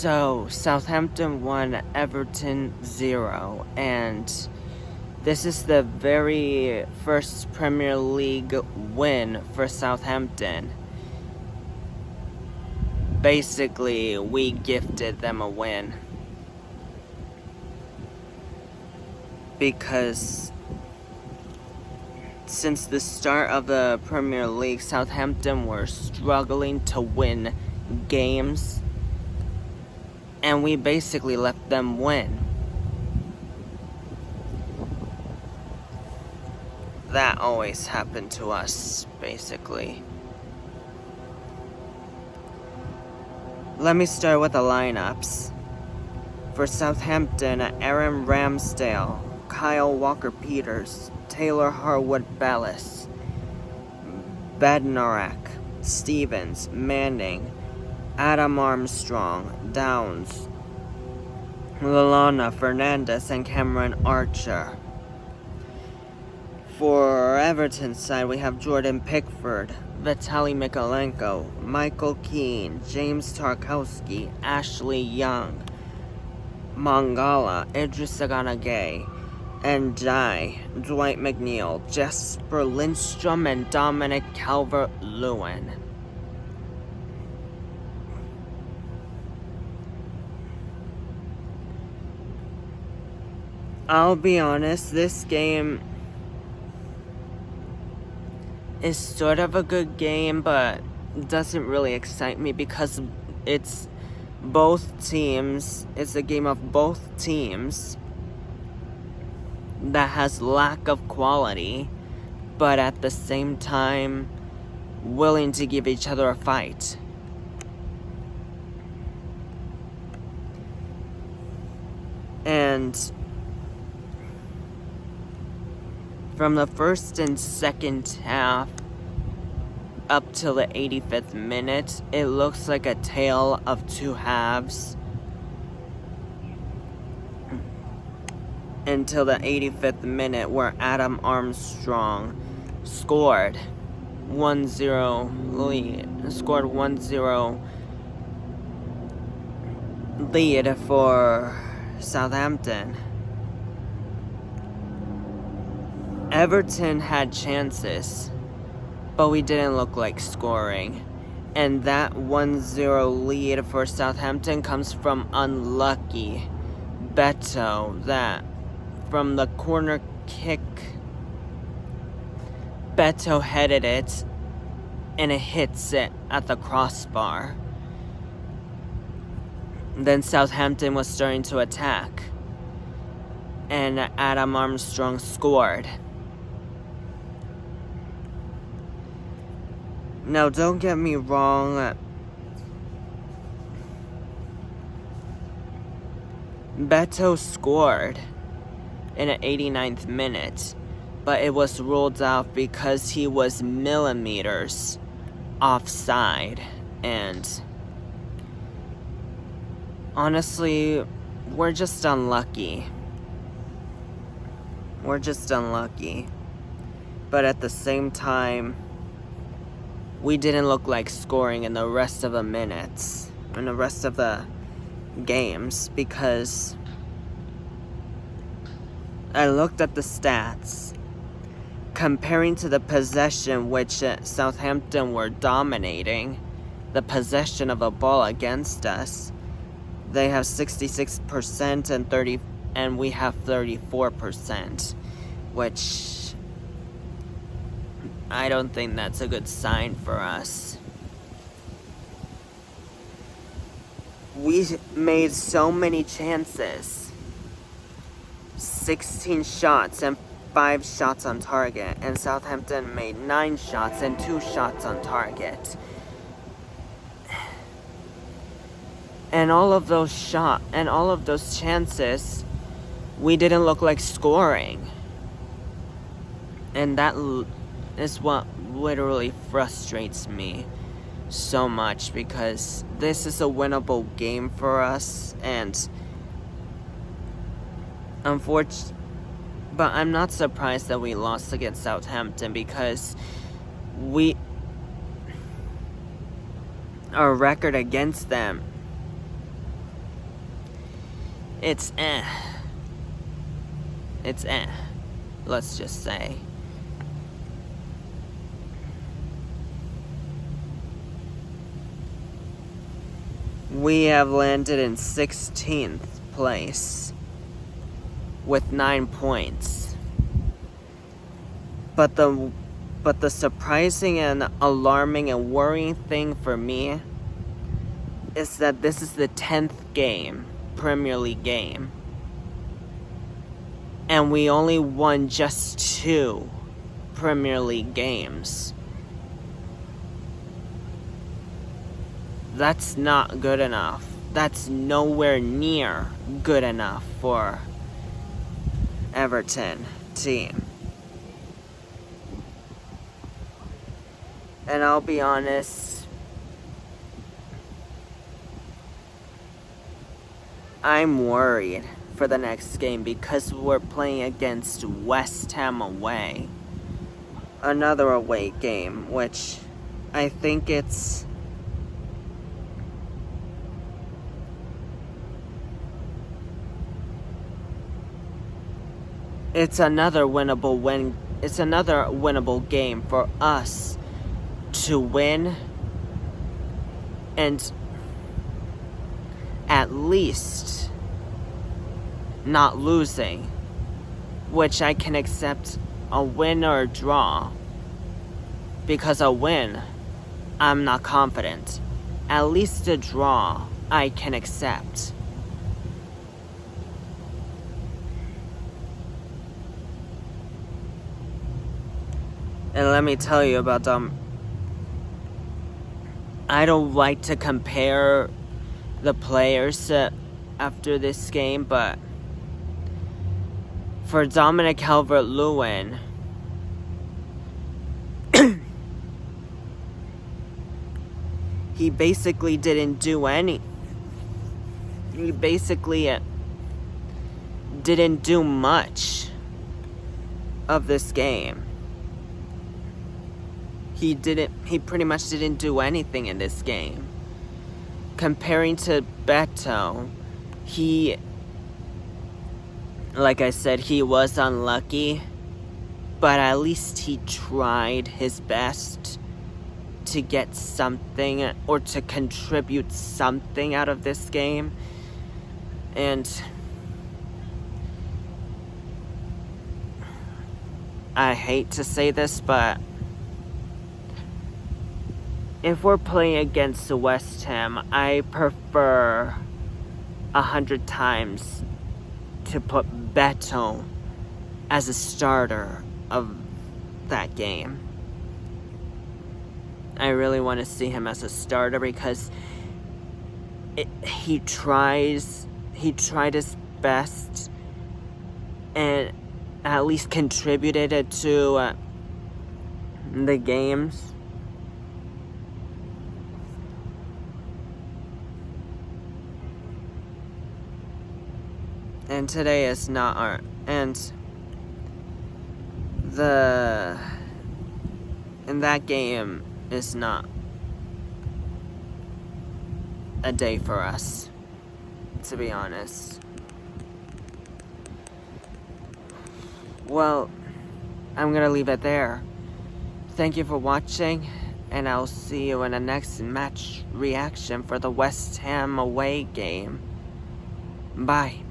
So, Southampton 1, Everton 0, and this is the very first Premier League win for Southampton. Basically, we gifted them a win. Because since the start of the Premier League, Southampton were struggling to win games. And we basically let them win. That always happened to us, basically. Let me start with the lineups. For Southampton, Aaron Ramsdale, Kyle Walker-Peters, Taylor Harwood-Bellis, Bednarak, Stevens, Manning, Adam Armstrong, Downs, Lallana, Fernandez, and Cameron Archer. For Everton's side, we have Jordan Pickford, Vitaly Mykolenko, Michael Keane, James Tarkowski, Ashley Young, Mangala, Idrissa Gana Gueye, and Dwight McNeil, Jesper Lindstrom, and Dominic Calvert-Lewin. I'll be honest, this game is sort of a good game, but doesn't really excite me because it's a game of both teams that has lack of quality, but at the same time willing to give each other a fight. And from the first and second half up till the 85th minute, it looks like a tale of two halves. Until the 85th minute, where Adam Armstrong scored 1-0 lead for Southampton. Everton had chances, but we didn't look like scoring. And that 1-0 lead for Southampton comes from unlucky Beto, that from the corner kick, Beto headed it, and it hits it at the crossbar. Then Southampton was starting to attack, and Adam Armstrong scored. Now, don't get me wrong, Beto scored in the 89th minute, but it was ruled out because he was millimeters offside, and honestly, we're just unlucky. But at the same time, we didn't look like scoring in the rest of the minutes, in the rest of the games, because I looked at the stats. Comparing to the possession which Southampton were dominating, the possession of a ball against us, they have 66% and we have 34%, which I don't think that's a good sign for us. We made so many chances. 16 shots and 5 shots on target, and Southampton made 9 shots and 2 shots on target. And all of those chances, we didn't look like scoring. And that is what literally frustrates me so much, because this is a winnable game for us, and but I'm not surprised that we lost against Southampton, because our record against them It's eh. It's eh. Let's just say. We have landed in 16th place with 9 points. But the surprising and alarming and worrying thing for me is that this is the 10th Premier League game. And we only won just 2 Premier League games. That's not good enough. That's nowhere near good enough for Everton team. And I'll be honest, I'm worried for the next game because we're playing against West Ham away. Another away game, which I think it's another winnable game for us to win and at least not losing, which I can accept a win or a draw, because a win, I'm not confident. At least a draw, I can accept. And let me tell you about I don't like to compare the players after this game, but for Dominic Calvert-Lewin, he basically didn't do didn't do much of this game. He pretty much didn't do anything in this game. Comparing to Beto, like I said, he was unlucky, but at least he tried his best to get something or to contribute something out of this game. And I hate to say this, but if we're playing against the West Ham, I prefer 100 times to put Beto as a starter of that game. I really want to see him as a starter because he tried his best and at least contributed to the games. And today is not our, and that game is not a day for us, to be honest. Well, I'm gonna leave it there. Thank you for watching, and I'll see you in the next match reaction for the West Ham away game. Bye.